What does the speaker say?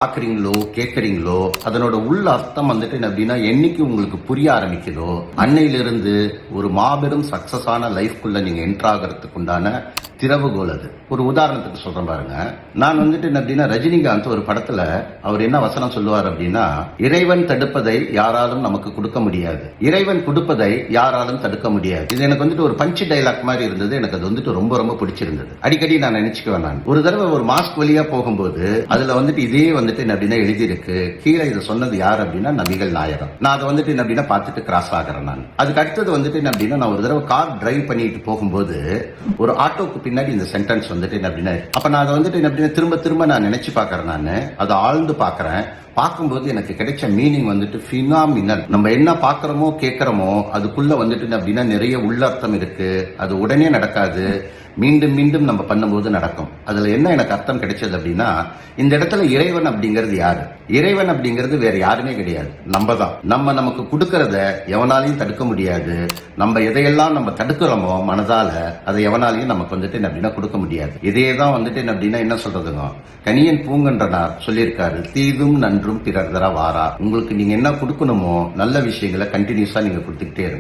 பாக்குறீங்களோ கேட்கறீங்களோ அதனோட உள்ள அர்த்தம் வந்துட்டு என்ன அப்படின்னா என்னைக்கு உங்களுக்கு புரிய ஆரம்பிக்குதோ அன்னையிலிருந்து ஒரு மாபெரும் சக்சஸான லைஃப்குள்ள நீங்க என்டர் ஆகிறதுக்கு உண்டான திறவுகோல் அது. ஒரு உதாரணத்துக்கு சொல்றேன் பாருங்க. நான் வந்துட்டு என்ன அப்படின்னா ரஜினிகாந்த் ஒரு படத்துல அவர் என்ன வசனம் சொல்லுவார் அப்படின்னா, இறைவன் தடுப்பதை யாராலும் நமக்கு கொடுக்க முடியாது, இறைவன் கொடுப்பதை யாராலும் தடுக்க முடியாது. இது எனக்கு வந்துட்டு ஒரு பஞ்ச் டைலாக் மாதிரி இருந்தது. எனக்கு அது வந்துட்டு ரொம்ப ரொம்ப பிடிச்சிருந்தது. அடிக்கடி நான் நினைச்சுக்குவேன். நான் ஒரு தடவை ஒரு மாஸ்க் வழியா போகும்போது அதுல வந்துட்டு இதே வந்துட்டு என்ன அப்படின்னா எழுதி இருக்கு. கீழே இதை சொன்னது யார் அப்படின்னா நபிகள் நாயகம். நான் அதை வந்துட்டு என்ன அப்படின்னா பார்த்துட்டு கிராஸ் ஆகிறேன். நான் அதுக்கு அடுத்தது வந்துட்டு என்ன அப்படின்னா நான் ஒரு தடவை கார் டிரைவ் பண்ணிட்டு போகும்போது ஒரு ஆட்டோக்கு பின்னாடி இந்த சென்டென்ஸ் வந்துட்டு என்ன அப்படின்னா, அப்ப நான் அதை வந்துட்டு என்ன அப்படின்னா திரும்ப திரும்ப நான் நினைச்சு பாக்குறேன். நான் அதை ஆழ்ந்து பாக்குறேன். பார்க்கும்போது எனக்கு கிடைச்ச மீனிங் வந்துட்டு பினாமினல். நம்ம என்ன பாக்குறோமோ கேட்கிறோமோ அதுக்குள்ள வந்துட்டு அப்படின்னா நிறைய உள்ளர்த்தம் இருக்கு. அது உடனே நடக்காது, மீண்டும் மீண்டும் நம்ம பண்ணும்போது நடக்கும். அதுல என்ன எனக்கு அர்த்தம் கிடைச்சது அப்படின்னா, இந்த இடத்துல இறைவன் அப்படிங்கிறது யாரு? இறைவன் அப்படிங்கிறது வேற யாருமே கிடையாது, நம்ம தான். நம்ம நமக்கு கொடுக்கறத எவனாலையும் தடுக்க முடியாது. நம்ம எதையெல்லாம் நம்ம தடுக்கிறோமோ மனதால அதை எவனாலையும் நமக்கு வந்துட்டு அப்படின்னா கொடுக்க முடியாது. இதேதான் வந்துட்டு அப்படின்னா என்ன சொல்றதுங்க, கனியன் பூங்கன்றனார் சொல்லியிருக்காரு, தீதும் நன்றும் பிறர் தர வாரா. உங்களுக்கு நீங்க என்ன கொடுக்கணுமோ நல்ல விஷயங்களை கண்டினியூஸா நீங்க கொடுத்துக்கிட்டே இருங்க.